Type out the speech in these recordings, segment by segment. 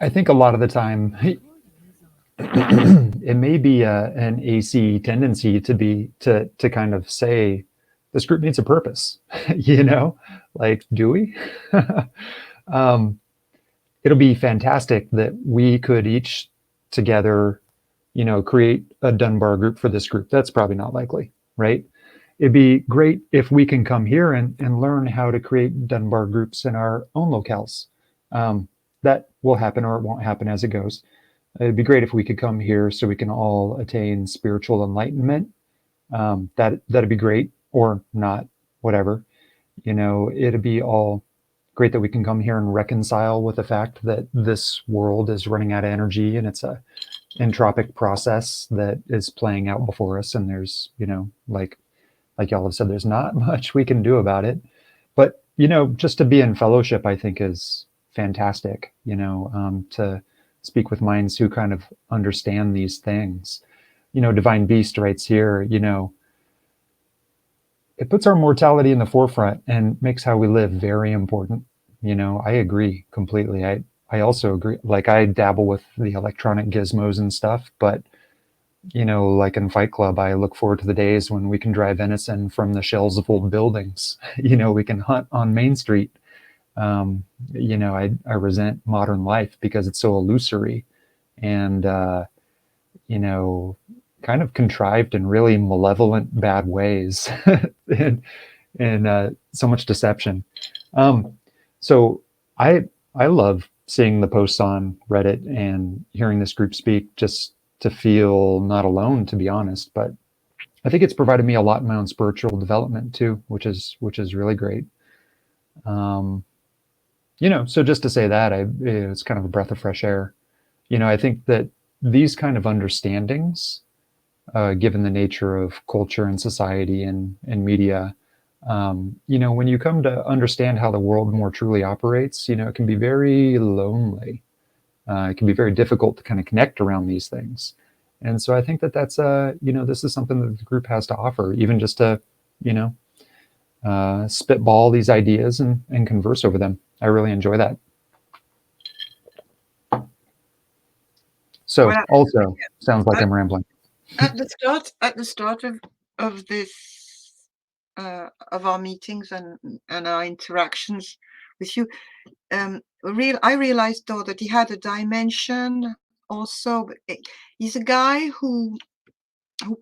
I think a lot of the time it may be an AC tendency to kind of say this group needs a purpose, you know, like do we? um, it'll be fantastic that we could each together, you know, create a Dunbar group for this group. That's probably not likely, right? It'd be great if we can come here and learn how to create Dunbar groups in our own locales. That will happen or it won't happen as it goes. It'd be great if we could come here so we can all attain spiritual enlightenment. That'd be great, or not, whatever. You know, it'd be all great that we can come here and reconcile with the fact that this world is running out of energy and it's a entropic process that is playing out before us. And there's, you know, like y'all have said, there's not much we can do about it. But you know, just to be in fellowship, I think is fantastic. You know, to speak with minds who kind of understand these things. You know, Divine Beast writes here. You know, it puts our mortality in the forefront and makes how we live very important. You know, I agree completely. I also agree. Like I dabble with the electronic gizmos and stuff, but you know, like in Fight Club, I look forward to the days when we can drive venison from the shells of old buildings. You know, we can hunt on Main Street. You know, I resent modern life because it's so illusory and, you know, kind of contrived in really malevolent, bad ways and, and so much deception. Um, so I love seeing the posts on Reddit and hearing this group speak just to feel not alone, to be honest. But I think it's provided me a lot in my own spiritual development too, which is really great. Um, you know, so just to say that, it's kind of a breath of fresh air. You know, I think that these kind of understandings, given the nature of culture and society and media, you know, when you come to understand how the world more truly operates, you know, it can be very lonely. It can be very difficult to kind of connect around these things. And so I think that that's you know, this is something that the group has to offer, even just to, you know, spitball these ideas and converse over them. I really enjoy that. So Well, also sounds like at, I'm rambling. at the start of this of our meetings and our interactions with you, I realized though that he had a dimension also. He's a guy who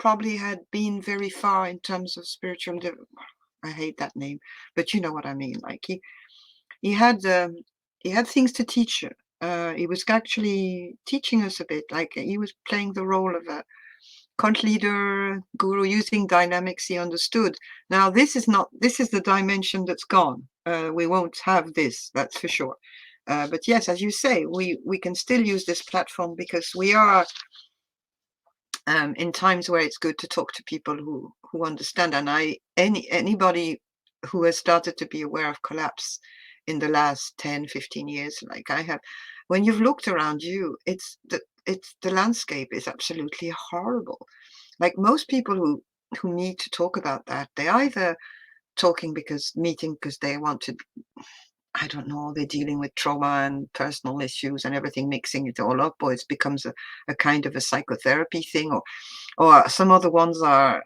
probably had been very far in terms of spiritual. I hate that name, but you know what I mean. Like he had um, he had things to teach. He was actually teaching us a bit. Like he was playing the role of a cult leader, guru, using dynamics he understood. Now this is not. This is the dimension that's gone. We won't have this. That's for sure. But yes, as you say, we can still use this platform because we are in times where it's good to talk to people who understand. And anybody who has started to be aware of collapse in the last 10, 15 years, like I have, when you've looked around you, it's the landscape is absolutely horrible. Like most people who need to talk about that, they either talking because meeting because they want to, I don't know, they're dealing with trauma and personal issues and everything, mixing it all up, or it becomes a kind of a psychotherapy thing, or some other ones are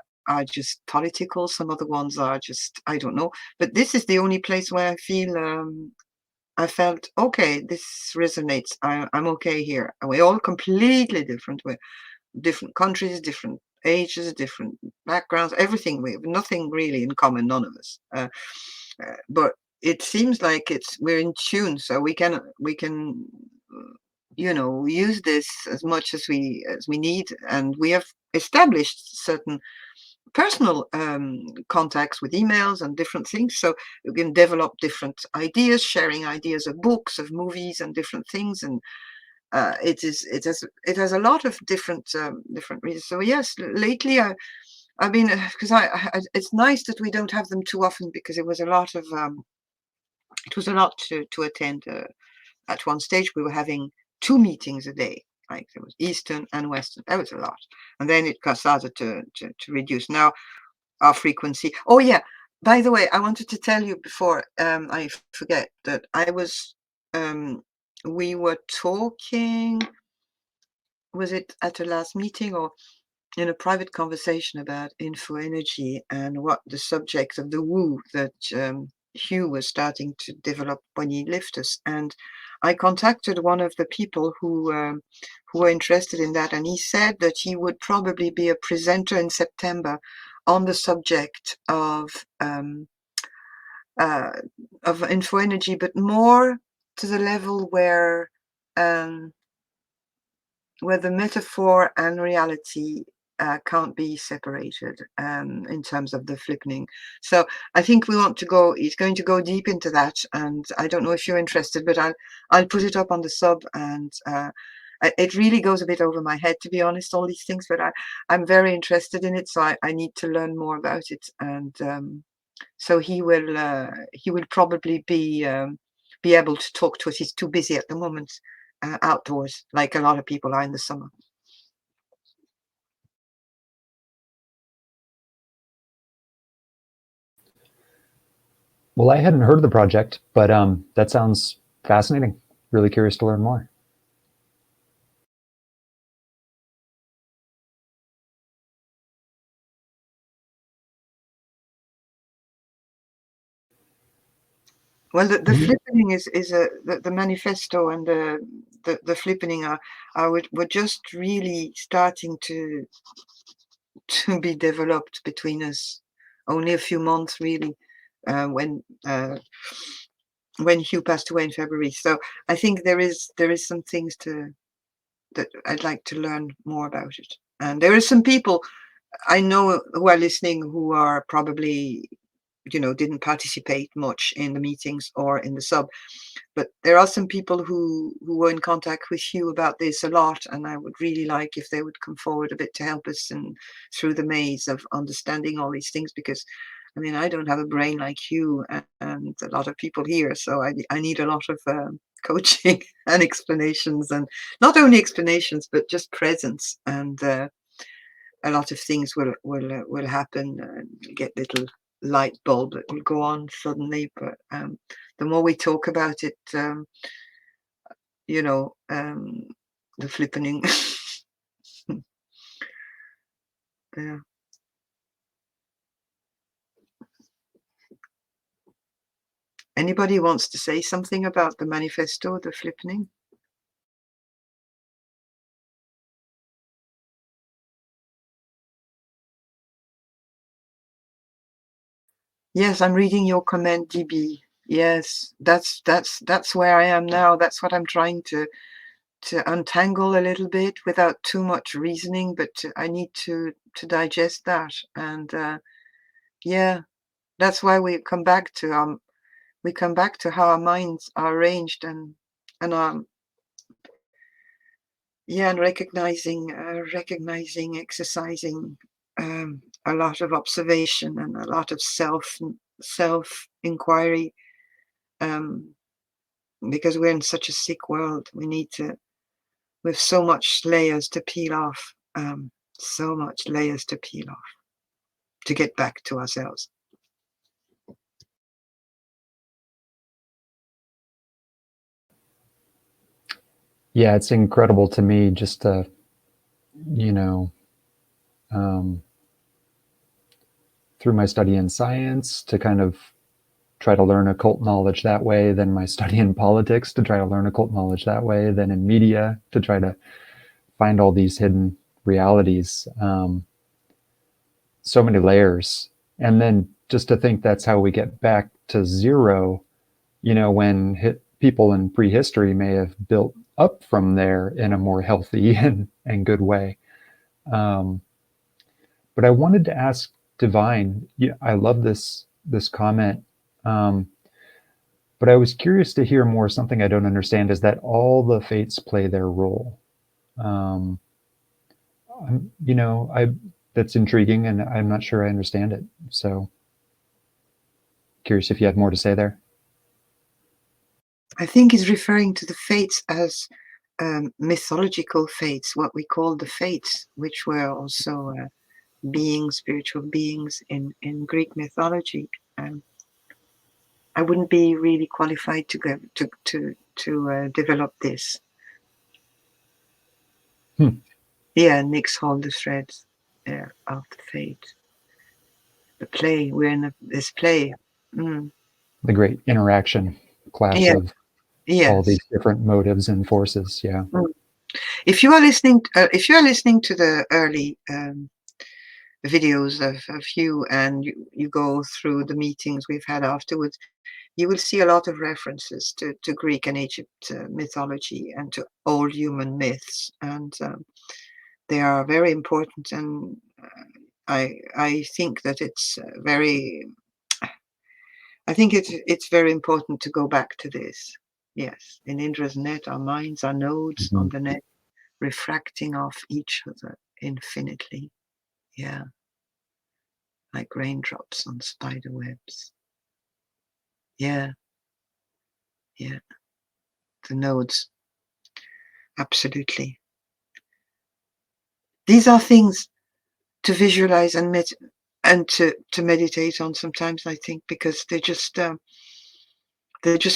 just political, some other ones are just, I don't know. But this is the only place where I felt okay, this resonates. I'm okay here. And we're all completely different. We're different countries, different ages, different backgrounds, everything. We have nothing really in common, none of us. But it seems like we're in tune, so we can use this as much as we need, and we have established certain personal contacts with emails and different things, so we can develop different ideas, sharing ideas of books, of movies, and different things. And it has a lot of different reasons. So yes, lately I've been, because it's nice that we don't have them too often, because it was a lot to attend. At one stage, we were having 2 meetings a day. Like there was Eastern and Western. That was a lot, and then it started to reduce. Now our frequency. Oh yeah. By the way, I wanted to tell you before I forget that I was um, we were talking, was it at a last meeting or in a private conversation about info energy and what the subject of the woo that Hugh was starting to develop when he left us. And I contacted one of the people who were interested in that, and he said that he would probably be a presenter in September on the subject uh, of info energy, but more to the level um, where the metaphor and reality can't be separated in terms of the flippening. So I think we want to go, he's going to go deep into that. And I don't know if you're interested, but I'll put it up on the sub. And it really goes a bit over my head, to be honest, all these things, but I'm very interested in it. So I need to learn more about it. And so he will probably be able to talk to us. He's too busy at the moment outdoors, like a lot of people are in the summer. Well, I hadn't heard of the project, but that sounds fascinating. Really curious to learn more. Well, the flippening is the manifesto and the flippening were just really starting to be developed between us. Only a few months, really, when Hugh passed away in February. So I think there is some things that I'd like to learn more about it. And there are some people I know who are listening who are probably, didn't participate much in the meetings or in the sub, but there are some people who were in contact with Hugh about this a lot, and I would really like if they would come forward a bit to help us and through the maze of understanding all these things, because I mean, I don't have a brain like Hugh and a lot of people here, so I need a lot of coaching and explanations, and not only explanations, but just presence. And a lot of things will happen. Get little light bulb that will go on suddenly, but the more we talk about it, you know, the flippening. Yeah. Anybody wants to say something about the manifesto, the flippening? Yes, I'm reading your comment, GB. Yes, that's where I am now. That's what I'm trying to untangle a little bit without too much reasoning, but I need to digest that. And yeah, that's why we come back to how our minds are arranged, and yeah, and recognizing, exercising a lot of observation and a lot of self inquiry, um, because we're in such a sick world. We have so much layers to peel off, so much layers to peel off to get back to ourselves. Yeah, it's incredible to me just to, you know, um, through my study in science to kind of try to learn occult knowledge that way, then my study in politics to try to learn occult knowledge that way, then in media to try to find all these hidden realities. So many layers. And then just to think that's how we get back to zero, when people in prehistory may have built up from there in a more healthy and good way. Um, but I wanted to ask Divine, I love this comment. Um, but I was curious to hear more. Something I don't understand is that all the fates play their role. Um, I that's intriguing, and I'm not sure I understand it. So curious if you had more to say there. I think he's referring to the fates as mythological fates, what we call the fates, which were also beings, spiritual beings in Greek mythology. Um, I wouldn't be really qualified to to develop this. Hmm. Yeah, Nick's hold the threads of the fate. The play, we're in this play. Mm. The great interaction, clash Yeah, of all yes. these different motives and forces. Yeah. Mm. If you are listening to the early videos of you, and you go through the meetings we've had afterwards, you will see a lot of references to Greek and Egypt mythology and to old human myths, and they are very important. And I think that it's I think it's very important to go back to this. Yes, in Indra's net, our minds are nodes on Mhm. the net, refracting off each other infinitely. Yeah, like raindrops on spider webs. Yeah, yeah, the nodes. Absolutely. These are things to visualize and to meditate on sometimes, I think, because they just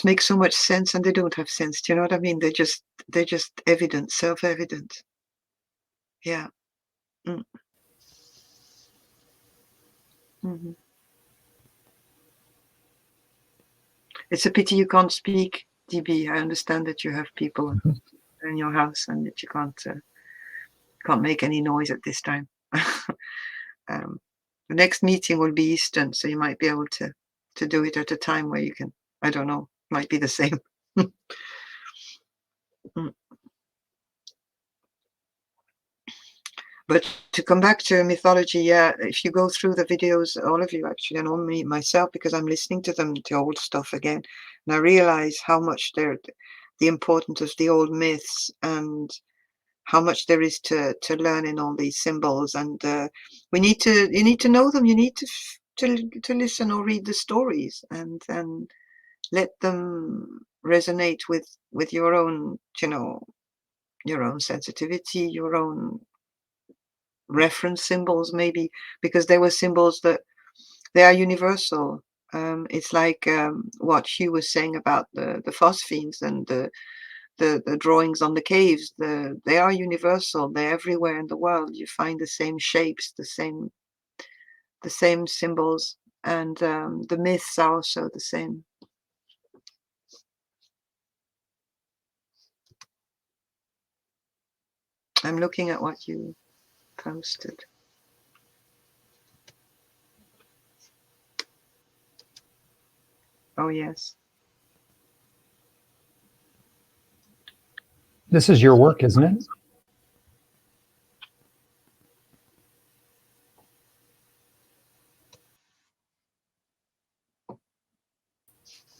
make so much sense, and they don't have sense. Do you know what I mean? They're just evident, self-evident. Yeah. Mm. Mhm. It's a pity you can't speak, DB. I understand that you have people Mhm. in your house and that you can't make any noise at this time. um, the next meeting will be Eastern, so you might be able to do it at a time where you can. I don't know. Might be the same. Mm. But to come back to mythology, yeah, if you go through the videos, all of you actually, and all me myself, because I'm listening to them, to old stuff again, and I realize how much the importance of the old myths, and how much there is to learn in all these symbols. And you need to know them. You need to listen or read the stories, and then let them resonate with your own, your own sensitivity, your own reference symbols, maybe, because they were symbols that they are universal. It's like what Hugh was saying about the phosphenes and the drawings on the caves. They are universal. They're everywhere in the world. You find the same shapes, the same symbols, and the myths are also the same. I'm looking at what you posted. Oh yes. This is your work, isn't it?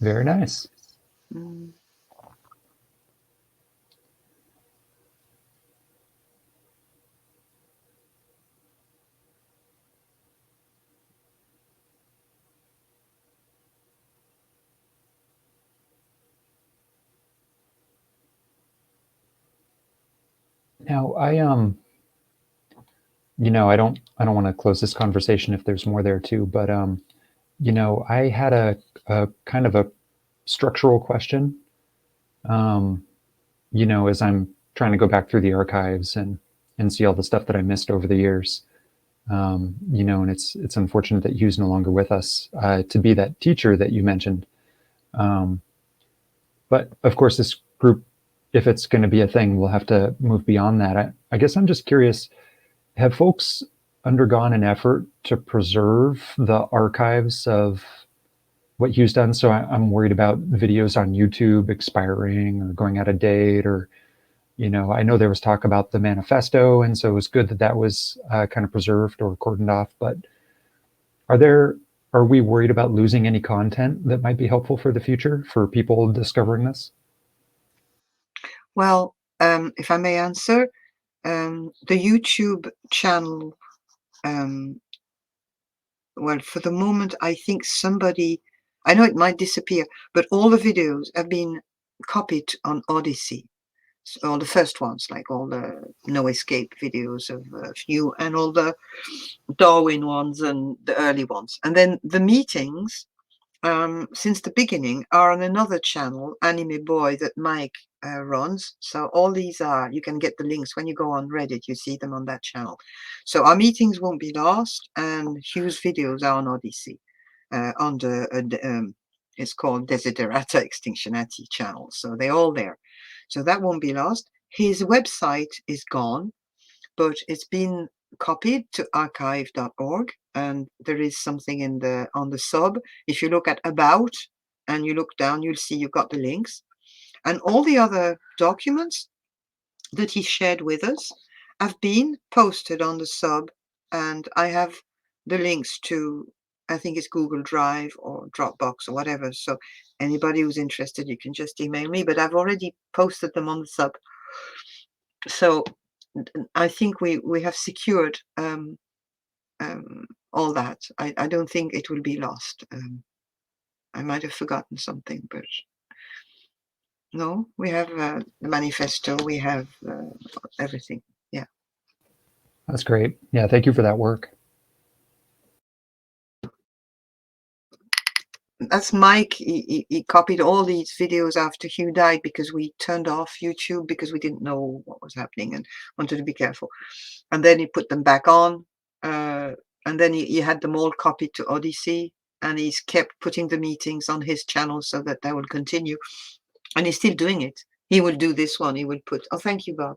Very nice. Mm. Now, I don't want to close this conversation if there's more there too, but I had a kind of a structural question. Um, as I'm trying to go back through the archives and see all the stuff that I missed over the years. And it's unfortunate that Hugh's no longer with us to be that teacher that you mentioned. Um, but of course, this group, if it's going to be a thing, we'll have to move beyond that. I guess I'm just curious, have folks undergone an effort to preserve the archives of what Hugh's done? So I'm worried about videos on YouTube expiring or going out of date, or I know there was talk about the manifesto, and so it was good that that was kind of preserved or cordoned off. But are there are we worried about losing any content that might be helpful for the future for people discovering this? Well, if I may answer, the YouTube channel. Um, well, for the moment, I think somebody. I know it might disappear, but all the videos have been copied on Odyssey. All the first ones, like all the no escape videos of you, and all the Darwin ones and the early ones. And then the meetings since the beginning are on another channel, Anime Boy, that Mike runs. So all these you can get the links when you go on Reddit, you see them on that channel. So our meetings won't be lost, and Hugh's videos are on Odyssey, on the, it's called Desiderata Extinctionati channel. So they're all there. So that won't be lost. His website is gone, but it's been copied to archive.org, and there is something on the sub. If you look at about and you look down, you'll see you've got the links, and all the other documents that he shared with us have been posted on the sub, and I have the links to, I think it's Google Drive or Dropbox or whatever. So anybody who's interested, you can just email me, but I've already posted them on the sub. So I think we have secured all that. I don't think it will be lost. I might have forgotten something, but no, we have the manifesto, we have everything. Yeah. That's great. Yeah, thank you for that work. That's Mike. He copied all these videos after Hugh died, because we turned off YouTube because we didn't know what was happening and wanted to be careful. And then he put them back on, and then he had them all copied to Odyssey, and he's kept putting the meetings on his channel so that they will continue. And he's still doing it. He will do this one. He will put, oh, thank you, Bob.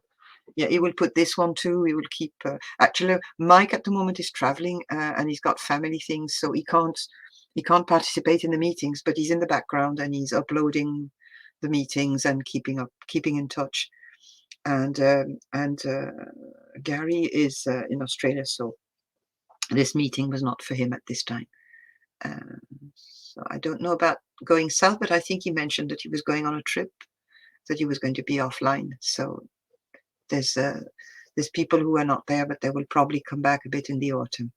Yeah, he will put this one too. He will keep, actually, Mike at the moment is traveling, and he's got family things, so he can't participate in the meetings, but he's in the background and he's uploading the meetings and keeping in touch. And Gary is in Australia, so this meeting was not for him at this time. So I don't know about going south, but I think he mentioned that he was going on a trip, that he was going to be offline. So there's people who are not there, but they will probably come back a bit in the autumn.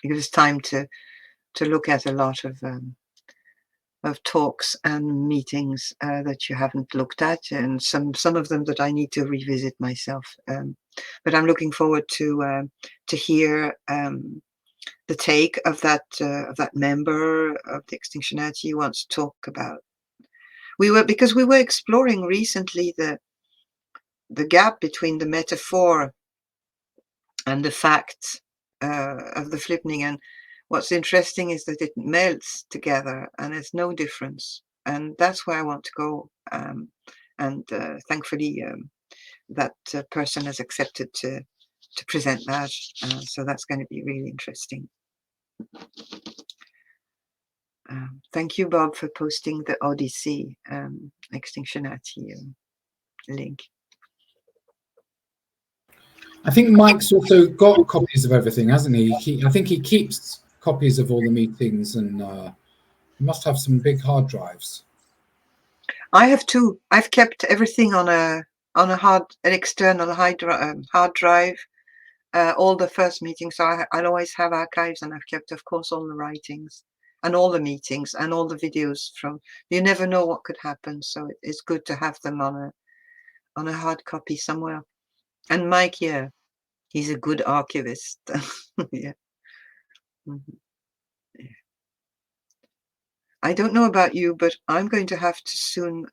It was time to look at a lot of talks and meetings that you haven't looked at, and some of them that I need to revisit myself. But I'm looking forward to hear the take of that member of the Extinctionati who wants to talk about. Because we were exploring recently the gap between the metaphor and the fact of the flippening, and what's interesting is that it melts together and there's no difference, and that's where I want to go. And thankfully, that person has accepted to present that, so that's going to be really interesting. Thank you, Bob, for posting the Odyssey Extinctionati link. I think Mike's also got copies of everything, hasn't he? I think he keeps copies of all the meetings, and he must have some big hard drives. I have too. I've kept everything on an external hard drive. All the first meetings, so I'll always have archives, and I've kept, of course, all the writings and all the meetings and all the videos from. You never know what could happen, so it's good to have them on a hard copy somewhere. And Mike, yeah, he's a good archivist. Yeah. Mm-hmm. Yeah. I don't know about you, but I'm going to have to soon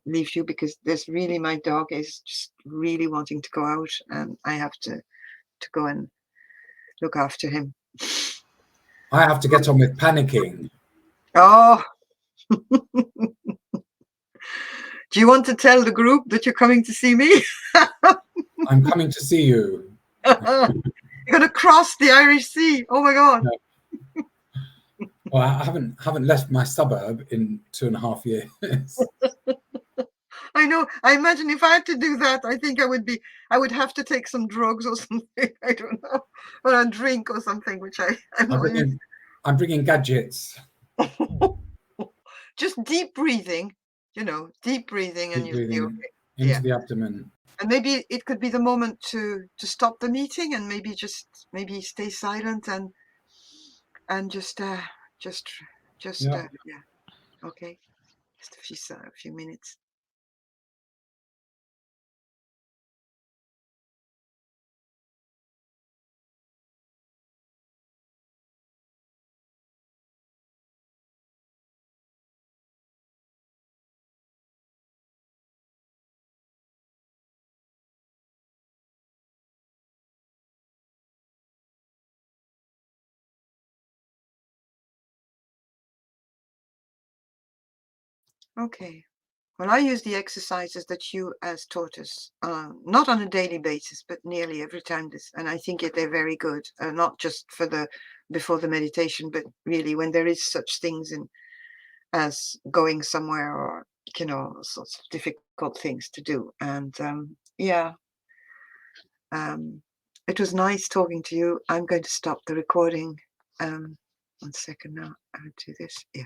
leave you, because my dog is just really wanting to go out, and I have to go and look after him. I have to get on with panicking. Oh. Do you want to tell the group that you're coming to see me? I'm coming to see you. You're going to cross the Irish Sea. Oh my God. No. Well, I haven't left my suburb in 2.5 years. I know. I imagine if I had to do that, I think I would have to take some drugs or something. I don't know, or a drink or something, which I'm bringing gadgets. Just deep breathing, deep breathing, and you'll be okay. Into the abdomen. And maybe it could be the moment to stop the meeting, and maybe stay silent and just yeah, okay, just a few minutes. Okay. Well, I use the exercises that you has taught us, not on a daily basis, but nearly every time this, and I think they're very good. Not just for the before the meditation, but really when there is such things in as going somewhere or sorts of difficult things to do. And yeah, it was nice talking to you. I'm going to stop the recording. 1 second now. I'll do this. Yeah.